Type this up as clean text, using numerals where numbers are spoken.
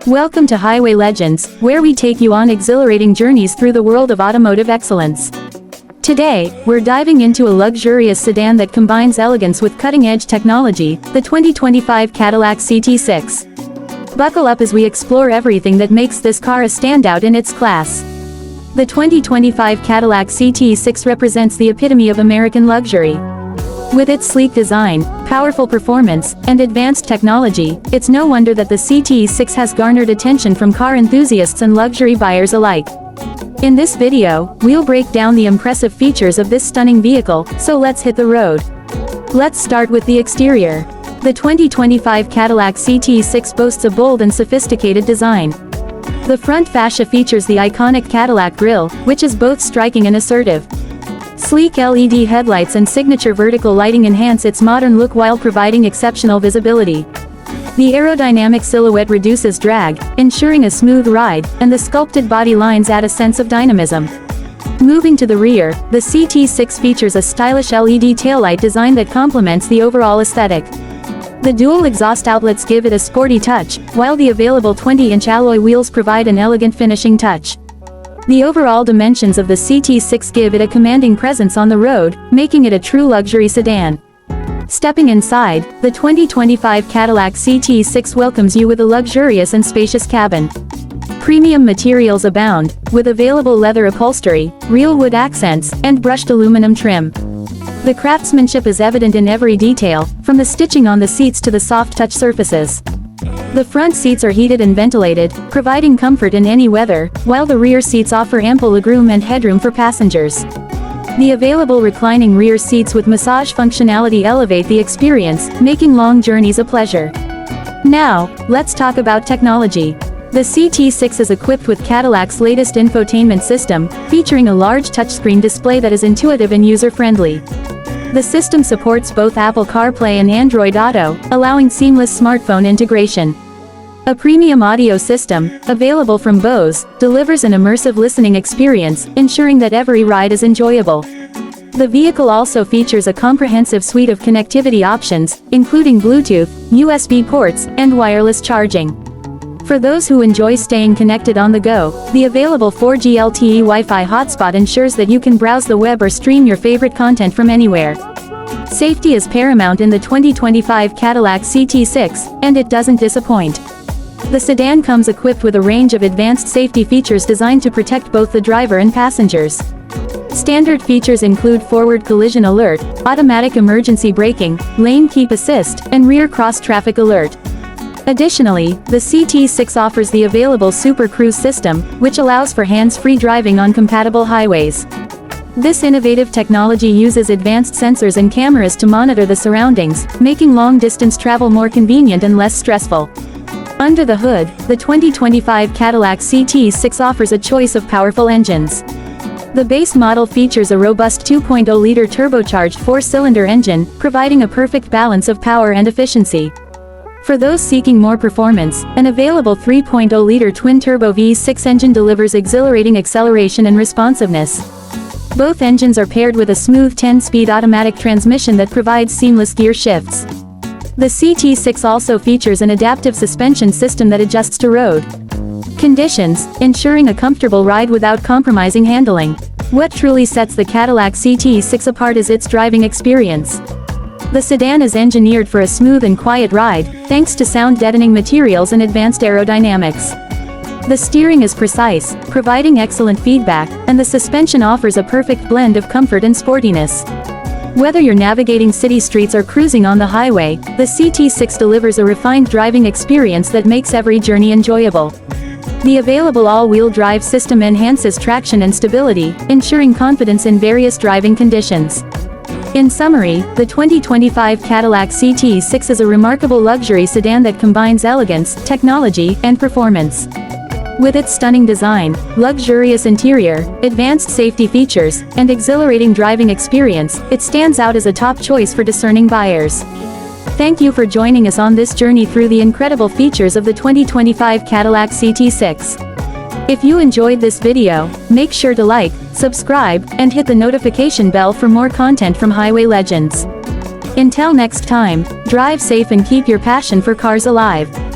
Welcome to Highway Legends, where we take you on exhilarating journeys through the world of automotive excellence. Today, we're diving into a luxurious sedan that combines elegance with cutting-edge technology, the 2025 Cadillac CT6. Buckle up as we explore everything that makes this car a standout in its class. The 2025 Cadillac CT6 represents the epitome of American luxury. With its sleek design, powerful performance, and advanced technology, it's no wonder that the CT6 has garnered attention from car enthusiasts and luxury buyers alike. In this video, we'll break down the impressive features of this stunning vehicle, so let's hit the road. Let's start with the exterior. The 2025 Cadillac CT6 boasts a bold and sophisticated design. The front fascia features the iconic Cadillac grille, which is both striking and assertive. Sleek LED headlights and signature vertical lighting enhance its modern look while providing exceptional visibility. The aerodynamic silhouette reduces drag, ensuring a smooth ride, and the sculpted body lines add a sense of dynamism. Moving to the rear, the CT6 features a stylish LED taillight design that complements the overall aesthetic. The dual exhaust outlets give it a sporty touch, while the available 20-inch alloy wheels provide an elegant finishing touch. The overall dimensions of the CT6 give it a commanding presence on the road, making it a true luxury sedan. Stepping inside, the 2025 Cadillac CT6 welcomes you with a luxurious and spacious cabin. Premium materials abound, with available leather upholstery, real wood accents, and brushed aluminum trim. The craftsmanship is evident in every detail, from the stitching on the seats to the soft touch surfaces. The front seats are heated and ventilated, providing comfort in any weather, while the rear seats offer ample legroom and headroom for passengers. The available reclining rear seats with massage functionality elevate the experience, making long journeys a pleasure. Now, let's talk about technology. The CT6 is equipped with Cadillac's latest infotainment system, featuring a large touchscreen display that is intuitive and user-friendly. The system supports both Apple CarPlay and Android Auto, allowing seamless smartphone integration. A premium audio system, available from Bose, delivers an immersive listening experience, ensuring that every ride is enjoyable. The vehicle also features a comprehensive suite of connectivity options, including Bluetooth, USB ports, and wireless charging. For those who enjoy staying connected on the go, the available 4G LTE Wi-Fi hotspot ensures that you can browse the web or stream your favorite content from anywhere. Safety is paramount in the 2025 Cadillac CT6, and it doesn't disappoint. The sedan comes equipped with a range of advanced safety features designed to protect both the driver and passengers. Standard features include forward collision alert, automatic emergency braking, lane keep assist, and rear cross-traffic alert. Additionally, the CT6 offers the available Super Cruise system, which allows for hands-free driving on compatible highways. This innovative technology uses advanced sensors and cameras to monitor the surroundings, making long-distance travel more convenient and less stressful. Under the hood, the 2025 Cadillac CT6 offers a choice of powerful engines. The base model features a robust 2.0-liter turbocharged four-cylinder engine, providing a perfect balance of power and efficiency. For those seeking more performance, an available 3.0-liter twin-turbo V6 engine delivers exhilarating acceleration and responsiveness. Both engines are paired with a smooth 10-speed automatic transmission that provides seamless gear shifts. The CT6 also features an adaptive suspension system that adjusts to road conditions, ensuring a comfortable ride without compromising handling. What truly sets the Cadillac CT6 apart is its driving experience. The sedan is engineered for a smooth and quiet ride, thanks to sound-deadening materials and advanced aerodynamics. The steering is precise, providing excellent feedback, and the suspension offers a perfect blend of comfort and sportiness. Whether you're navigating city streets or cruising on the highway, the CT6 delivers a refined driving experience that makes every journey enjoyable. The available all-wheel drive system enhances traction and stability, ensuring confidence in various driving conditions. In summary, the 2025 Cadillac CT6 is a remarkable luxury sedan that combines elegance, technology, and performance. With its stunning design, luxurious interior, advanced safety features, and exhilarating driving experience, it stands out as a top choice for discerning buyers. Thank you for joining us on this journey through the incredible features of the 2025 Cadillac CT6. If you enjoyed this video, make sure to like, subscribe, and hit the notification bell for more content from Highway Legends. Until next time, drive safe and keep your passion for cars alive.